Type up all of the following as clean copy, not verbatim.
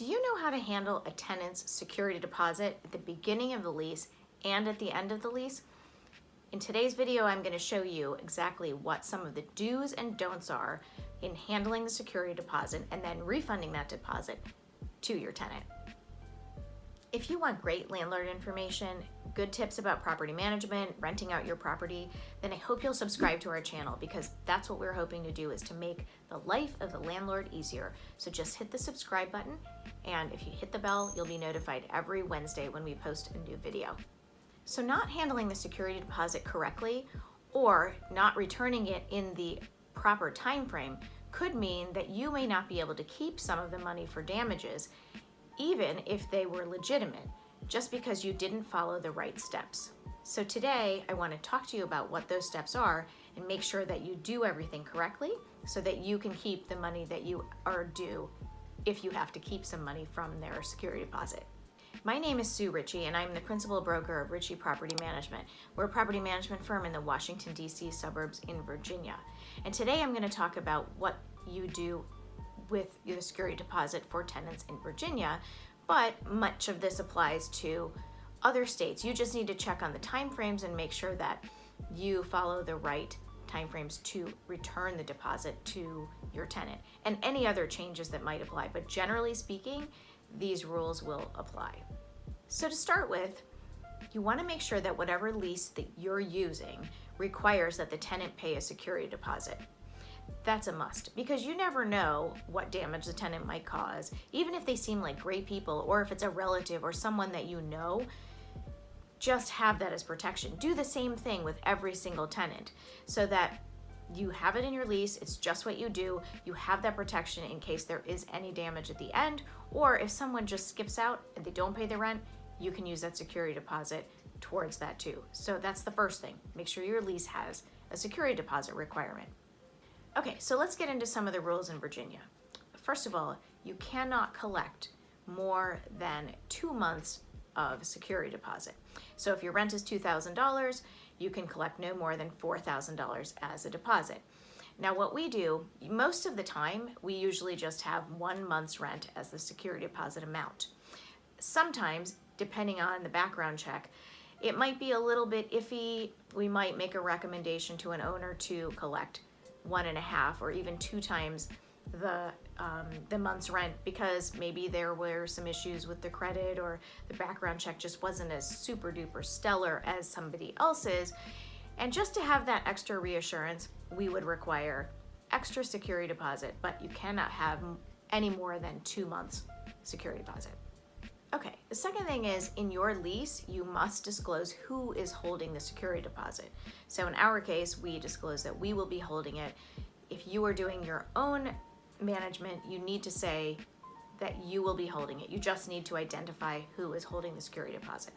Do you know how to handle a tenant's security deposit at the beginning of the lease and at the end of the lease? In today's video, I'm going to show you exactly what some of the do's and don'ts are in handling the security deposit and then refunding that deposit to your tenant. If you want great landlord information, good tips about property management, renting out your property, then I hope you'll subscribe to our channel, because that's what we're hoping to do, is to make the life of the landlord easier. So just hit the subscribe button, and if you hit the bell, you'll be notified every Wednesday when we post a new video. So not handling the security deposit correctly or not returning it in the proper time frame could mean that you may not be able to keep some of the money for damages, even if they were legitimate, just because you didn't follow the right steps. So today, I want to talk to you about what those steps are and make sure that you do everything correctly so that you can keep the money that you are due if you have to keep some money from their security deposit. My name is Sue Richey, and I'm the principal broker of Richey Property Management. We're a property management firm in the Washington, D.C. suburbs in Virginia. And today I'm going to talk about what you do with the security deposit for tenants in Virginia, but much of this applies to other states. You just need to check on the timeframes and make sure that you follow the right timeframes to return the deposit to your tenant, and any other changes that might apply. But generally speaking, these rules will apply. So to start with, you want to make sure that whatever lease that you're using requires that the tenant pay a security deposit. That's a must, because you never know what damage the tenant might cause, even if they seem like great people, or if it's a relative or someone that you know. Just have that as protection. Do the same thing with every single tenant so that you have it in your lease. It's just what you do. You have that protection in case there is any damage at the end, or if someone just skips out and they don't pay the rent, you can use that security deposit towards that too. So that's the first thing. Make sure your lease has a security deposit requirement. Okay, so let's get into some of the rules in Virginia. First of all, you cannot collect more than 2 months of security deposit. So if your rent is $2,000, you can collect no more than $4,000 as a deposit. Now what we do, most of the time, we usually just have 1 month's rent as the security deposit amount. Sometimes, depending on the background check, it might be a little bit iffy. We might make a recommendation to an owner to collect 1.5 or even 2 times the month's rent, because maybe there were some issues with the credit, or the background check just wasn't as super duper stellar as somebody else's. And just to have that extra reassurance, we would require extra security deposit, but you cannot have any more than 2 months security deposit. Okay, the second thing is, in your lease, you must disclose who is holding the security deposit. So in our case, we disclose that we will be holding it. If you are doing your own management, you need to say that you will be holding it. You just need to identify who is holding the security deposit.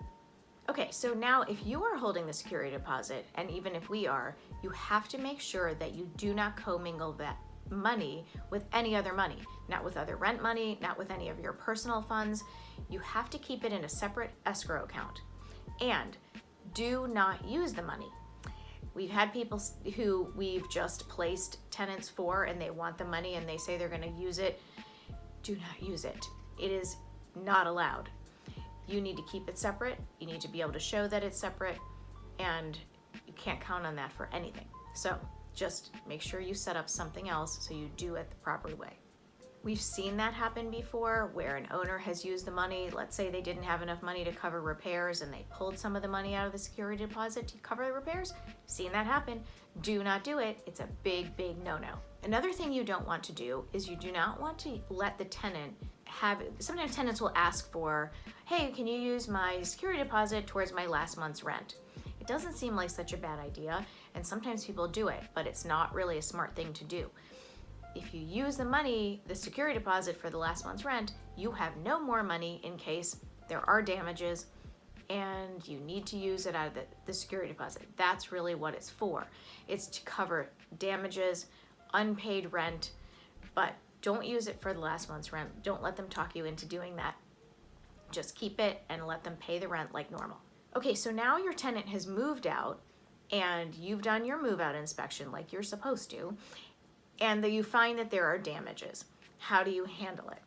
Okay, so now if you are holding the security deposit, and even if we are, you have to make sure that you do not commingle that money with any other money, not with other rent money, not with any of your personal funds. You have to keep it in a separate escrow account, and do not use the money. We've had people who we've just placed tenants for, and they want the money and they say they're going to use it. Do not use it. It is not allowed. You need to keep it separate. You need to be able to show that it's separate, and you can't count on that for anything. So just make sure you set up something else so you do it the proper way. We've seen that happen before, where an owner has used the money. Let's say they didn't have enough money to cover repairs, and they pulled some of the money out of the security deposit to cover the repairs. Seen that happen. Do not do it. It's a big, big no-no. Another thing you don't want to do is you do not want to let the tenant have, sometimes tenants will ask for, hey, can you use my security deposit towards my last month's rent? It doesn't seem like such a bad idea, and sometimes people do it, but it's not really a smart thing to do. If you use the money, the security deposit for the last month's rent, you have no more money in case there are damages and you need to use it out of the security deposit. That's really what it's for. It's to cover damages, unpaid rent, but don't use it for the last month's rent. Don't let them talk you into doing that. Just keep it and let them pay the rent like normal. Okay, so now your tenant has moved out and you've done your move out inspection like you're supposed to, and that you find that there are damages. How do you handle it?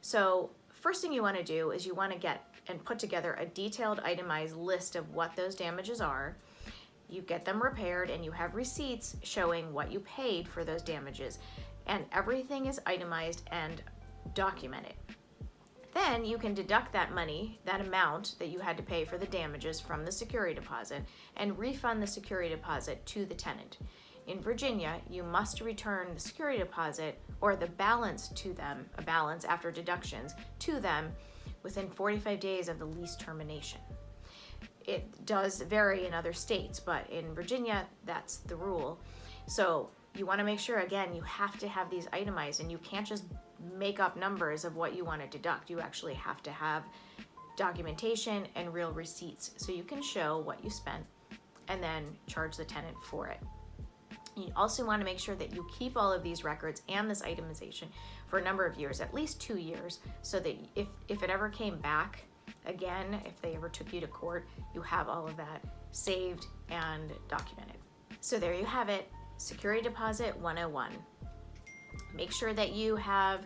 So first thing you want to do is you want to get and put together a detailed itemized list of what those damages are. You get them repaired and you have receipts showing what you paid for those damages, and everything is itemized and documented. Then you can deduct that money, that amount that you had to pay for the damages from the security deposit, and refund the security deposit to the tenant. In Virginia, you must return the security deposit or the balance to them, a balance after deductions, to them within 45 days of the lease termination. It does vary in other states, but in Virginia, that's the rule. So you want to make sure, again, you have to have these itemized, and you can't just make up numbers of what you want to deduct. You actually have to have documentation and real receipts so you can show what you spent and then charge the tenant for it. You also want to make sure that you keep all of these records and this itemization for a number of years, at least 2 years, so that if it ever came back again, if they ever took you to court, you have all of that saved and documented. So there you have it, Security Deposit 101. Make sure that you have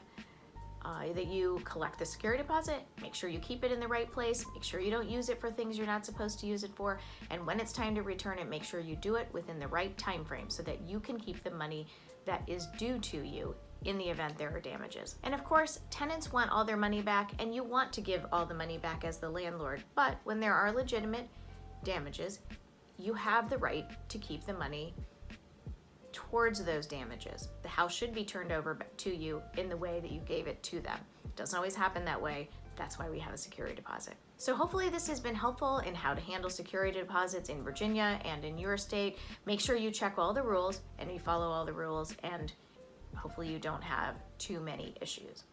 that you collect the security deposit, make sure you keep it in the right place, make sure you don't use it for things you're not supposed to use it for, and when it's time to return it, make sure you do it within the right time frame so that you can keep the money that is due to you in the event there are damages. And of course, tenants want all their money back, and you want to give all the money back as the landlord, but when there are legitimate damages, you have the right to keep the money towards those damages. The house should be turned over to you in the way that you gave it to them. It doesn't always happen that way. That's why we have a security deposit. So hopefully this has been helpful in how to handle security deposits in Virginia and in your state. Make sure you check all the rules and you follow all the rules, and hopefully you don't have too many issues.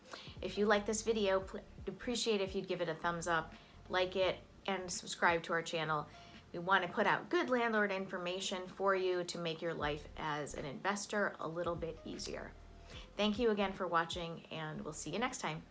If you like this video, appreciate if you'd give it a thumbs up, like it, and subscribe to our channel. We want to put out good landlord information for you to make your life as an investor a little bit easier. Thank you again for watching, and we'll see you next time.